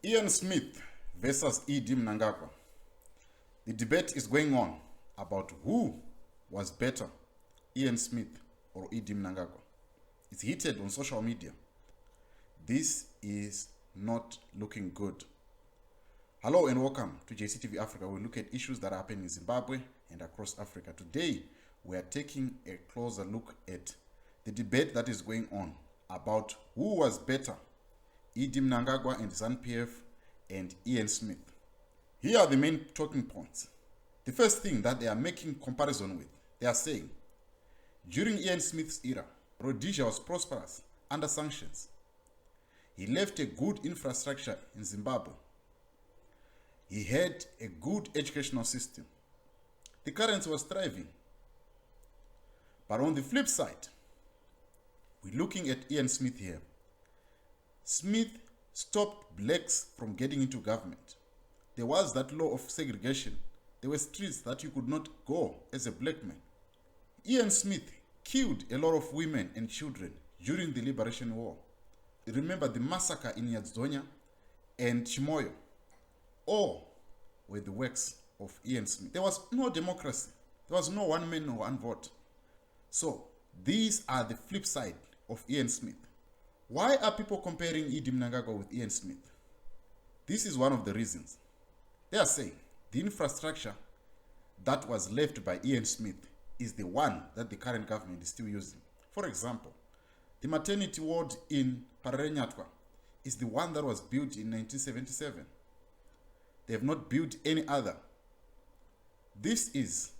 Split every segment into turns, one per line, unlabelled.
Ian Smith versus Mnangagwa. The debate is going on about who was better, Ian Smith or Mnangagwa. It's heated on social media. This is not looking good. Hello and welcome to JCTV Africa. We look at issues that are happening in Zimbabwe and across Africa. Today, we are taking a closer look at the debate that is going on about who was better, Mnangagwa and ZANU-PF and Ian Smith. Here are the main talking points. The first thing that they are making comparison with, they are saying, during Ian Smith's era, Rhodesia was prosperous under sanctions. He left a good infrastructure in Zimbabwe. He had a good educational system. The currency was thriving. But on the flip side, we're looking at Ian Smith here. Smith stopped blacks from getting into government. There was that law of segregation. There were streets that you could not go as a black man. Ian Smith killed a lot of women and children during the Liberation War. Remember the massacre in Yadzonya and Chimoyo. All were the works of Ian Smith. There was no democracy. There was no one man, no one vote. So these are the flip side of Ian Smith. Why are people comparing Mnangagwa with Ian Smith? This is one of the reasons. They are saying the infrastructure that was left by Ian Smith is the one that the current government is still using. For example, the maternity ward in Pararenyatwa is the one that was built in 1977. They have not built any other. This is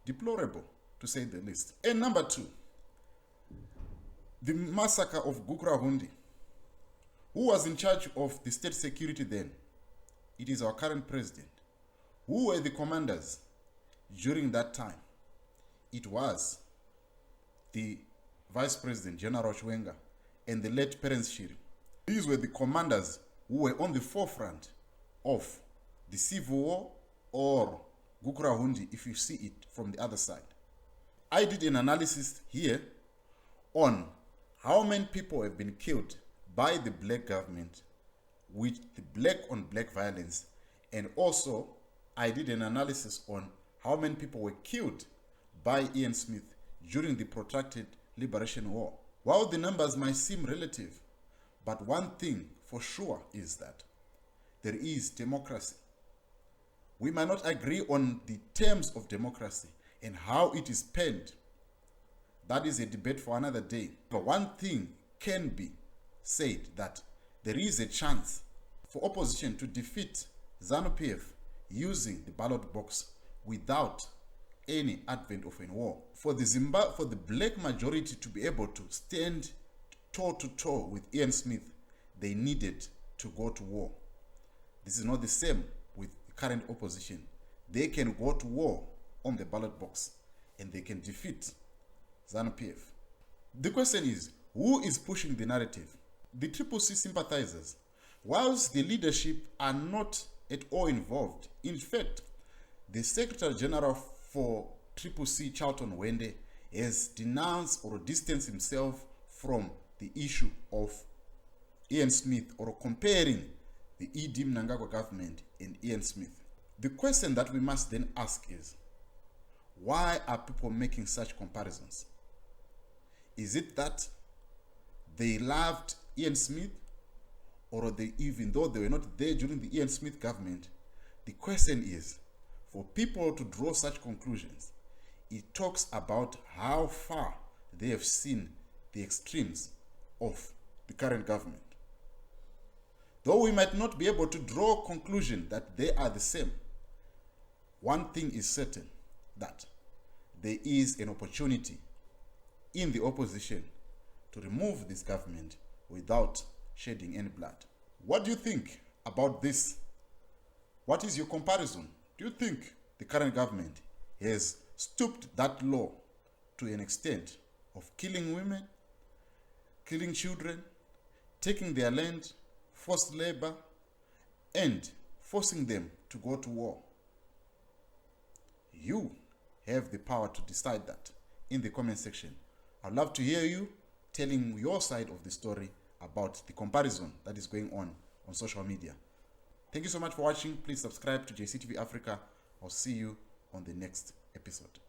deplorable, to say the least. And number two, the massacre of Gukrahundi. Who was in charge of the state security then? It is our current president. Who were the commanders during that time? It was the Vice President, General Chwenga, and the late Perence Shiri. These were the commanders who were on the forefront of the civil war or Gukrahundi, if you see it from the other side. I did an analysis here on how many people have been killed by the black government with the black on black violence, and also I did an analysis on how many people were killed by Ian Smith during the protracted Liberation War. While the numbers might seem relative, but one thing for sure is that there is democracy. We might not agree on the terms of democracy and how it is penned. That is a debate for another day. But one thing can be said, that there is a chance for opposition to defeat ZANU-PF using the ballot box without any advent of a war. For the black majority to be able to stand toe to toe with Ian Smith, they needed to go to war. This is not the same with the current opposition. They can go to war on the ballot box and they can defeat ZANU-PF. The question is, who is pushing the narrative? The CCC sympathizers. Whilst the leadership are not at all involved, in fact, the Secretary General for CCC, Charlton Wende, has denounced or distanced himself from the issue of Ian Smith, or comparing the Mnangagwa government and Ian Smith. The question that we must then ask is, why are people making such comparisons? Is it that they loved Ian Smith, or they, even though they were not there during the Ian Smith government? The question is, for people to draw such conclusions, it talks about how far they have seen the extremes of the current government. Though we might not be able to draw a conclusion that they are the same, one thing is certain, that there is an opportunity in the opposition to remove this government without shedding any blood. What do you think about this? What is your comparison? Do you think the current government has stooped that low to an extent of killing women, killing children, taking their land, forced labor, and forcing them to go to war? You have the power to decide that in the comment section. I'd love to hear you telling your side of the story about the comparison that is going on social media. Thank you so much for watching. Please subscribe to JCTV Africa. I'll see you on the next episode.